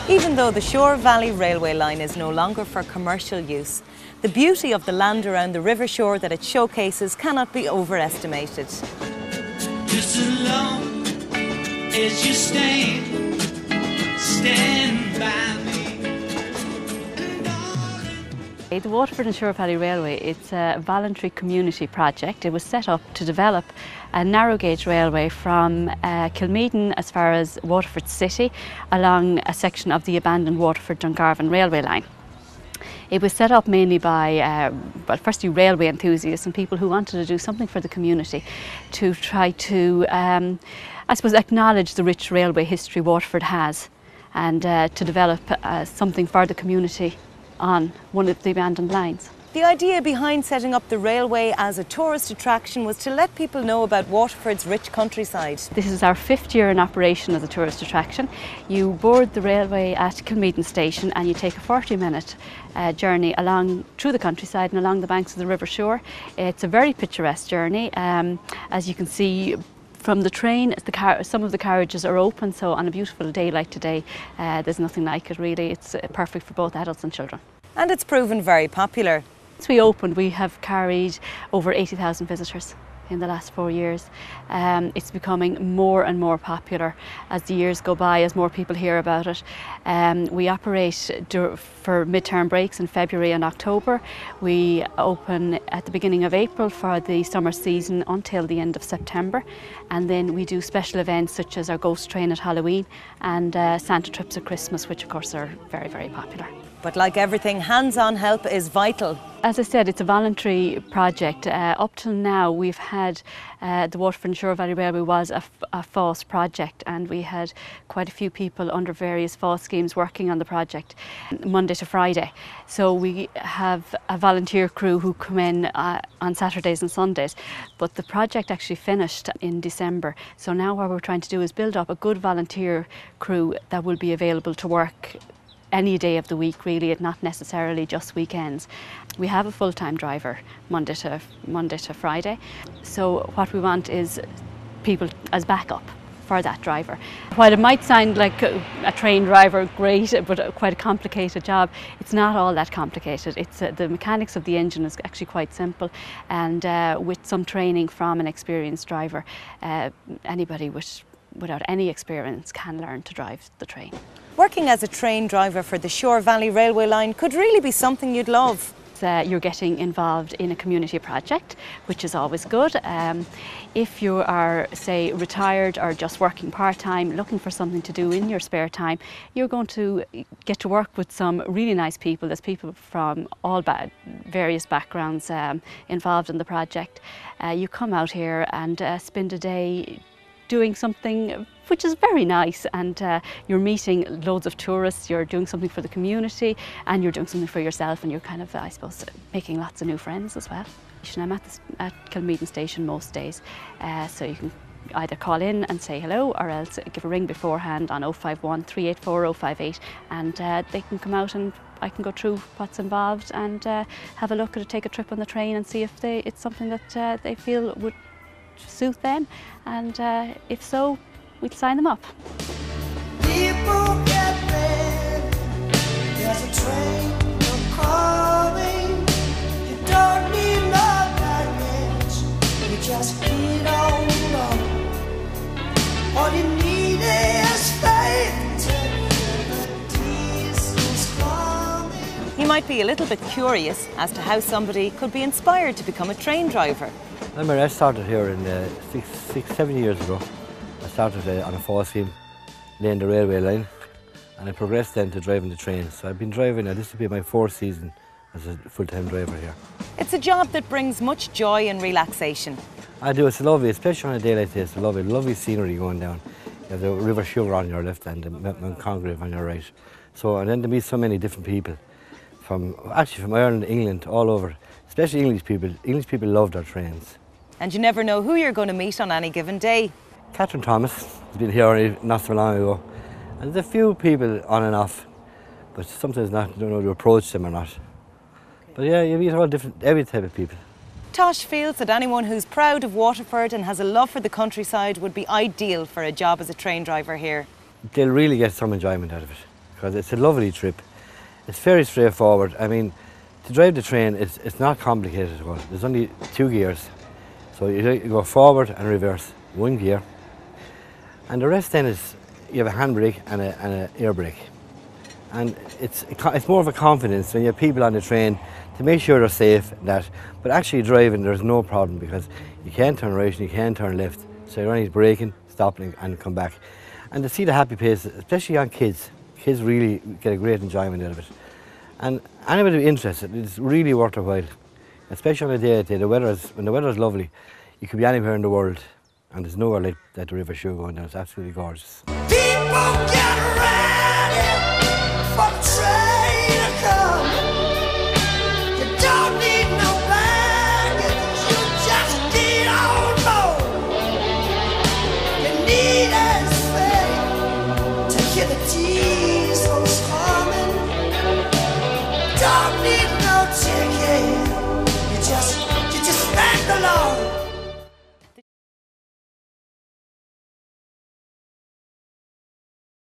Even though the Suir Valley Railway line is no longer for commercial use, the beauty of the land around the river shore that it showcases cannot be overestimated. Just as long as you stand by me. The Waterford and Suir Valley Railway, it's a voluntary community project. It was set up to develop a narrow gauge railway from Kilmeaden as far as Waterford City along a section of the abandoned Waterford-Dungarvan railway line. It was set up mainly by, well, firstly railway enthusiasts and people who wanted to do something for the community to try to, I suppose, acknowledge the rich railway history Waterford has and to develop something for the community on one of the abandoned lines. The idea behind setting up the railway as a tourist attraction was to let people know about Waterford's rich countryside. This is our 5th year in operation as a tourist attraction. You board the railway at Kilmeaden station and you take a 40-minute journey along through the countryside and along the banks of the River Suir. It's a very picturesque journey. As you can see from the train, some of the carriages are open, so on a beautiful day like today, there's nothing like it really. It's perfect for both adults and children. And it's proven very popular. Since we opened, we have carried over 80,000 visitors in the last 4 years. It's becoming more and more popular as the years go by, as more people hear about it. We operate for mid-term breaks in February and October. We open at the beginning of April for the summer season until the end of September. And then we do special events such as our ghost train at Halloween and Santa trips at Christmas, which of course are very, very popular. But like everything, hands-on help is vital. As I said, it's a voluntary project. Up till now, we've had the Waterford and Suir Valley Railway was a FÁS project, and we had quite a few people under various FÁS schemes working on the project Monday to Friday. So we have a volunteer crew who come in on Saturdays and Sundays. But the project actually finished in December. So now what we're trying to do is build up a good volunteer crew that will be available to work any day of the week really, not necessarily just weekends. We have a full-time driver Monday to Friday. So what we want is people as backup for that driver. While it might sound like a train driver, great, but quite a complicated job, it's not all that complicated. It's the mechanics of the engine is actually quite simple, and with some training from an experienced driver, anybody without any experience can learn to drive the train. Working as a train driver for the Suir Valley Railway line could really be something you'd love. You're getting involved in a community project, which is always good. If you are, say, retired or just working part-time, looking for something to do in your spare time, you're going to get to work with some really nice people. There's people from all various backgrounds involved in the project. You come out here and spend a day doing something which is very nice, and you're meeting loads of tourists, you're doing something for the community, and you're doing something for yourself, and you're kind of, I suppose, making lots of new friends as well. I'm at Kilmeaden station most days, so you can either call in and say hello, or else give a ring beforehand on 051 384 058, and they can come out and I can go through what's involved and have a look at it, take a trip on the train and see if it's something that they feel would suit them, and if so, we'll sign them up. People get ready, there's a train coming. You don't need no direction, you just get on along. All you need is faith till the diesel's coming. You might be a little bit curious as to how somebody could be inspired to become a train driver. I started here in 7 years ago. I started on a FÁS scheme, laying the railway line, and I progressed then to driving the train. So I've been driving, this will be my 4th season as a full-time driver here. It's a job that brings much joy and relaxation. I do, it's lovely, especially on a day like this, lovely scenery going down. You have the River Suir on your left and the Mount Congreve on your right. So, and then to meet so many different people, from Ireland, England, all over, especially English people. English people love their trains. And you never know who you're going to meet on any given day. Catherine Thomas has been here only not so long ago. And there's a few people on and off, but sometimes not, you don't know to approach them or not. But yeah, you meet all different, every type of people. Tosh feels that anyone who's proud of Waterford and has a love for the countryside would be ideal for a job as a train driver here. they'll really get some enjoyment out of it, because it's a lovely trip. It's very straightforward. I mean, to drive the train, it's not complicated at all. There's only 2 gears. So you go forward and reverse, 1 gear. And the rest then is, you have a handbrake and an air brake. And it's more of a confidence when you have people on the train to make sure they're safe and that. But actually driving, there's no problem, because you can't turn right and you can't turn left. So you're only braking, stopping and come back. And to see the happy faces, especially on kids, kids really get a great enjoyment out of it. And anybody interested, it's really worth a while. Especially on a day like today, when the weather is lovely, you could be anywhere in the world, and there's nowhere like that the River Suir going down. It's absolutely gorgeous. People get ready for the train to come. You don't need no baggage, you just need on board. You need is faith to hear the diesels coming. Don't need no ticket.